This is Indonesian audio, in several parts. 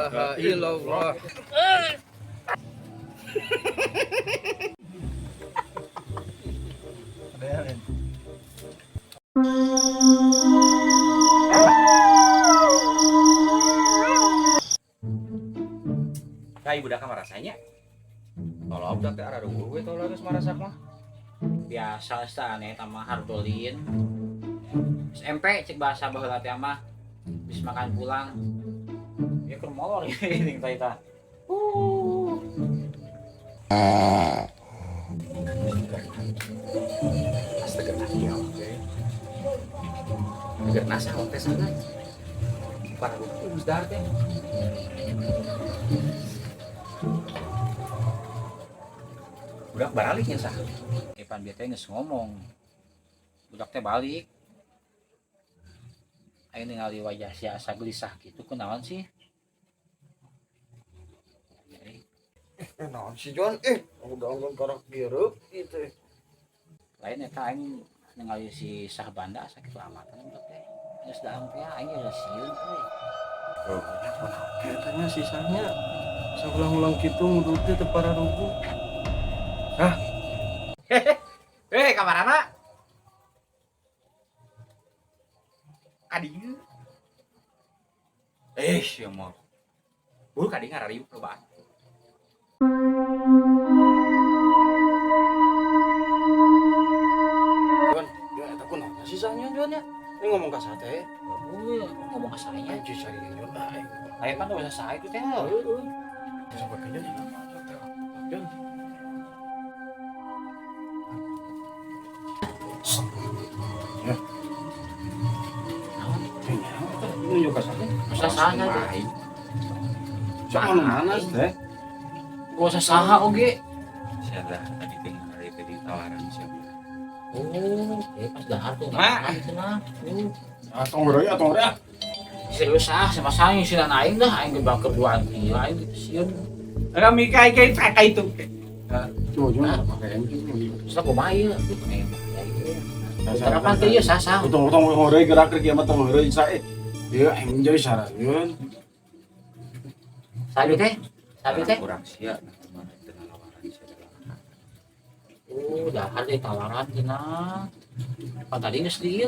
ilaha illallah. Kayak budak kamar rasanya. Kalau budak teh ada gue tau lagi marasak mah. Biasa aneh tamah hardolin. SMP cek bahasa baheula teh mah. Bis makan pulang. Ya ke molor ini kita. Astagfirullah. Agar nasa teh sana. Para geus dar teh. Budak balik ya sah. Evan dia teh geus ngomong. Budak teh balik. Ayo ningali wajah si asa gelisah gitu kunaon sih? Naon si Jon udah karak gireup gitu. Lain eta aing ningali si Sah Banda sakitu amatan budak teh. Geus daam teh aing geus sieun euy. Oh, katanya sisanya saulang-ulang kitu ngudut teh para rugu. Hah? Kamarana? Kadieu. Ya mau. Buru kadieu ngarariuk lobaan. Jon, eta kunaon sisanya Jon ya? Ini ngomong ka sate. Ngomong ke saya. Anjir cari Jon aing. Aya kan udah selesai itu teh. Coba ke Jon. Jon. Ya. Ini juga sate. Sasana teh. Sama mana teh? Gak usah saha oge. Siapa tadi tinggal dari tadi tawaran siapa? Pas dahar tuh nggak itu nah. Atong ya. Serius sama saya sih aing dah aing gebak keduaan gila aing sieun. Kami kayak itu. Coba pakai engine. Bisa kumaha ieu atuh Sarapan teh ieu sasang. Utang hore gerak ke kiamat tong hore sae. Ieu aing jadi saran Jon. Sabi teh. Kurang siap kemarin dengan tawaran siapa? Dahar deh tawaran tina. Pan tadi geus di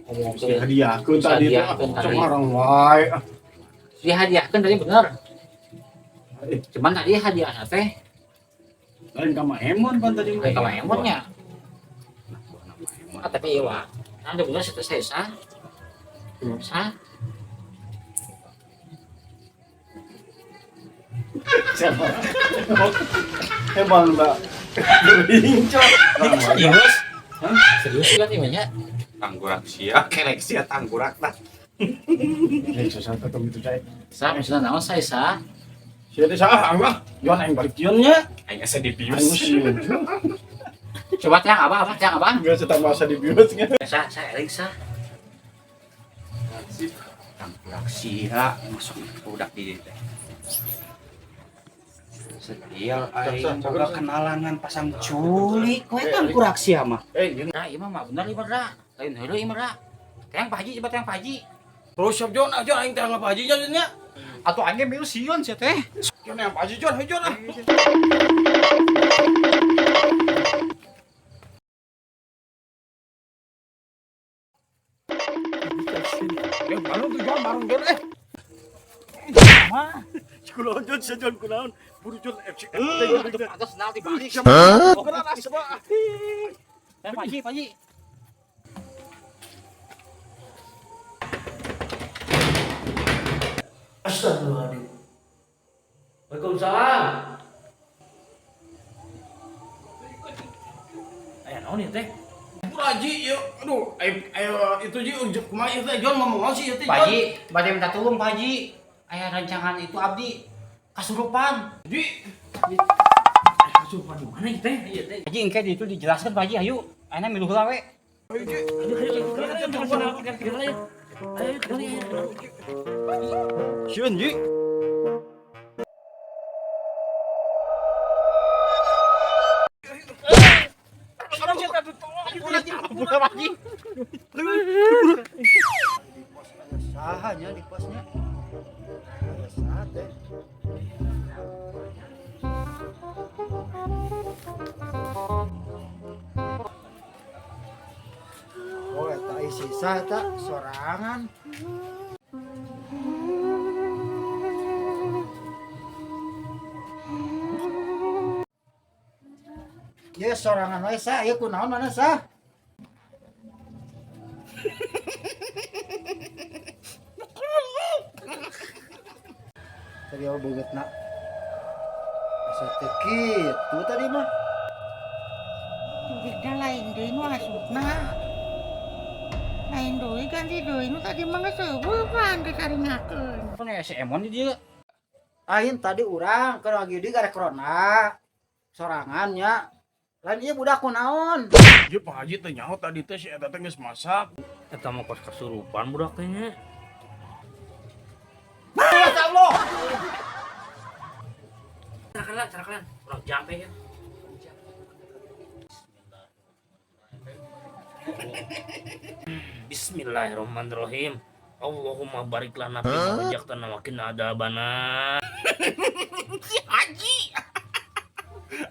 ngomong ke Hadiahkeun tadi teh. Hadiahkeun tadi. Semarang wae. dihadiahkeun tadi bener. Cuman tadi hadiah teh Lain ka Maemon pan tadi. kayak ka Maemonnya. Tapi ieu wah. Ada bener saya sah. Sah. Siapa? Hebat Mbak. Berincot. Serius? Serius kan imanya? Tanggurak siap, kelek siap tanggurak dah. Susah ketemu itu cai. Sah, maksudnya naon saya sah? Siapa sah? Angah. Jon aing balik Jonnya. Aing asa di Aing bius. musim. Coba tiang apa? Tiang apa? Enggak setang masa di bius nya. Saya eling sah. Tanggurak siap, masuk budak di teh. Setia aing boga kenalangan pasang culik, kowe tanggurak siap mah. Nah, ieu mah bener ieu mah. Lain heureuy ieu mah. Tiang Pak Haji, coba tiang Pak Haji. Terus siap Jon aja aing teh ngapa haji nya. Atuh aing milu sieun sia teh. Jon yang haji Jon, Jon ah. Barang tuh Jon, barang Jon Mah, Kunaon Jon, si Jon kunaon? Buru Jon FC. itu atas nal dibalik. Kunaon asba. Tiang Pak Haji, Pak Haji. Astagfirullahaladzim. Waalaikumsalam. Aya naon ieu teh? Haji yuk. Aduh, ayo itu Ji unjuk kumaha ieu teh Jon ngomong sih ieu teh Pak Haji, bade minta tolong Pak Haji. Aya rancangan itu abdi kasurupan. Ji. Kasurupan di mana itu teh? Iya teh. Haji engke di itu dijelaskan Pak Haji, ayo. Ayeuna milu heula we. Ayo Ji. Sieun Ji. Sahanya di posnya. Biasa teh. Oh, eta sisa eta sorangan. Ya sorangan wae sa, ieu kunaon mana sa? Tadi awal banget nak. Asa teh kitu tadi mah. Duitnya lain deui nu asupna. Lain deui ganti deui nu tadi mah geus eueuh pan dikaringakeun. Kan ya si Emon di dieu. Ain tadi urang keur lagi di garek corona. Sorangannya. Lain ieu budak kunaon? Ieu Pak Haji teh nyaho tadi teh si eta teh geus masak. Eta mah kos kesurupan budak teh nya. Allah. Carakan. Urang jampe ya. Bismillahirrahmanirrahim. Allahumma barik lana fi ma razaqtana wa qina adzabana. Si Haji.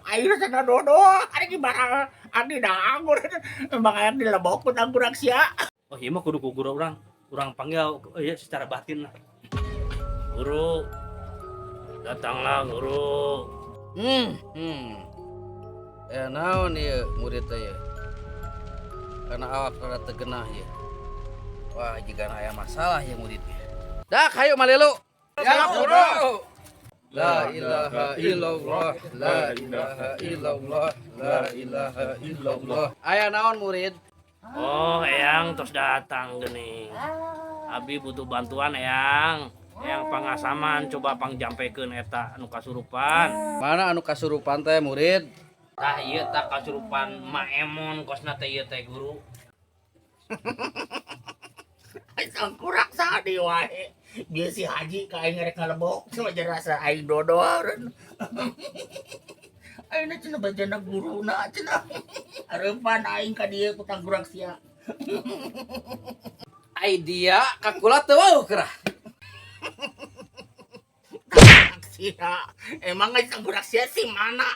Ayo sana dodo, ada di barang, ada di anggur, makanya dilebok pun anggur sia. Oh iya mah kudu ku guru urang panggil ya secara batin lah. Guru, datanglah guru. Ya naon ieu murid teh ya. Karena awak rada tegenah ya. Wah, jika aya masalah ya muridnya. Dak, hayu malelu. Ya guru. La ilaha illallah, la ilaha illallah, la ilaha illallah. Aya naon murid? Oh, Eyang terus datang geuning. Abi butuh bantuan Eyang. Eyang pangasaman coba pangjampekeun eta anu kasurupan. Mana anu kasurupan teh murid? Tah ieu tah kasurupan Maemon kosna teh ieu teh guru. Sang kurak sadi wae. Dia si Haji ka aing rek ngalebok cuma rasa aing dodo eureun. Aing cenah bajana guruna cenah. Hareupan aing ka dieu ku tanggurak sia. Idea kakula teu weuh kerah. Sia. Emang geus tanggurak sia si mana?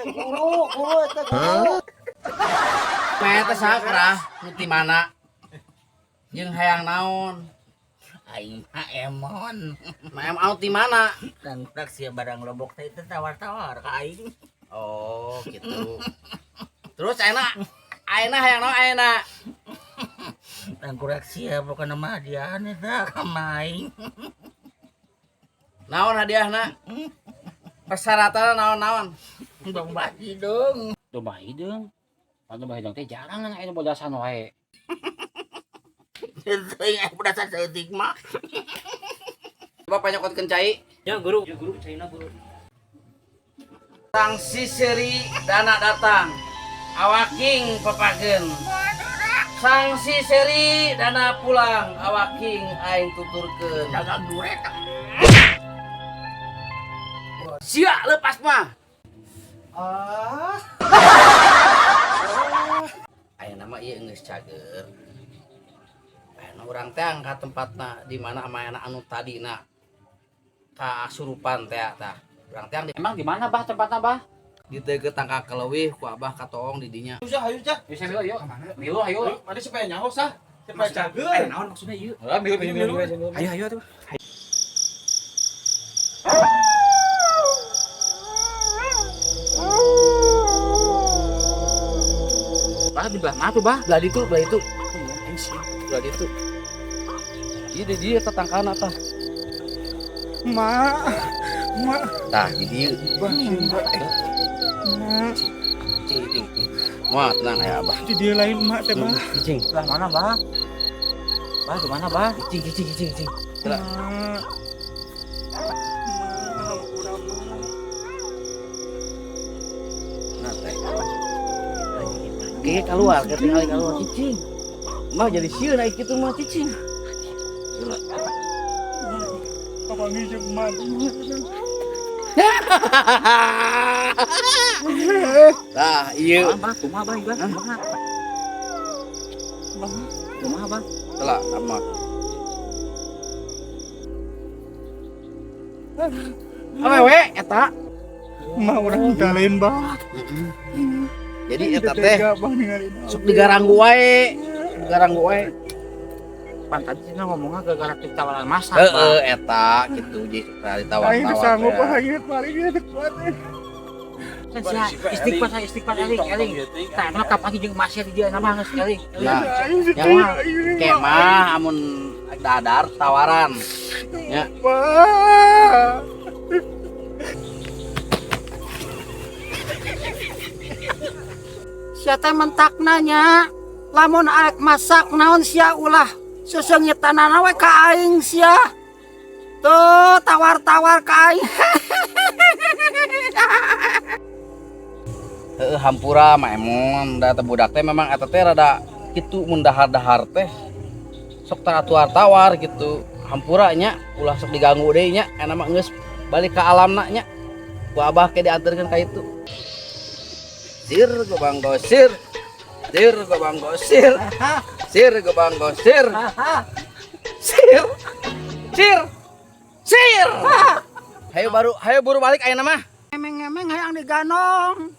Guru eta guru. Meh teh saha kerah? Nu ti mana? Jeung hayang naon? Aing mah Emon. Maem out di mana? Tanggurak sia barang lobok teh teu tawar-tawar ka aing. Oh, gitu. Terus ayeuna hayang naon ayeuna? Tanggurak sia pokona mah hadiahan eta ka maing. Naon hadiahna? Persyaratanna naon-naon? Bang Baji dong. Domba hideung. Domba hideung teh jarang aya nu bodasan wae. Teuing aya berdasar saeutik mah. Coba panyokotkeun cai. Ya guru caina guru. Sang siseri dana datang. Awaking papageun. Sang siseri dana pulang. Awaking aing tuturkeun. Dagang duret. Sia lepas mah. Ayeuna mah ieu geus cager. Ayeuna urang teh angkat tempatna di mana amayana anu tadina kasurupan teh tah. Urang teh Emang di mana bah tempatna bah? di teu tangka keleuwih ku abah katoong di dinya. Usah ayo cah. Bisa milu yuk. Milu ayo. Mari supaya nyaho sah. Supaya cager. Naon maksudnya ieu? Milu. Ayo tuh. Bah di belah mana tuh bah? Belah itu. Belah itu. Ieu di dieu tetangkana tah. Ma. Tah di dieu. Cing. Wah, tenang ya abah. Di dia lain mak teh mah. Cing. Belah mana bah? Bah di mana bah? Cing. Tela. Nah, teh. Oke, keluar, ketinggalan keluar cicing. Mah jadi sieun naik kitu mah cicing. Apa ngijek mak. Tah, ieu. Bah, kumaha bah ieu? Kumaha bah? Tela, amat. Awewe eta. Mah urang tinggalin bah. Jadi eta teh Bang ninggalin. sok digaranggu wae. Garanggu wae. Pantat cenah ngomongna gara-gara ditawaran masak. Eta gitu jadi Aing ditawar-tawar. sanggup teh. bah aing paling dia kuat. Istighfar eling. Tah kenapa pagi jeung masih di dia nama geus eling. Nah, Nyawa. kemah amun dadar tawaran. Ya. Bah. Sia teh mentakna nya. Lamun arek masak naon sia ulah sesengitanana we ka aing sia. Tuh tawar-tawar ka aing. Hampura mah emon da teh budak teh memang eta teh rada kitu mun dahar-dahar teh sok tawar gitu. Hampura nya ulah sok diganggu deui nya ena mah geus balik ka alamna nya. Ku abah ke dianterkeun ka itu. Sir gobang gosir. Sir gobang gosir. Sir gobang gosir. Sir. Sir. Sir. Hayo buru balik ayeuna mah. Emeng-emeng hayang diganong.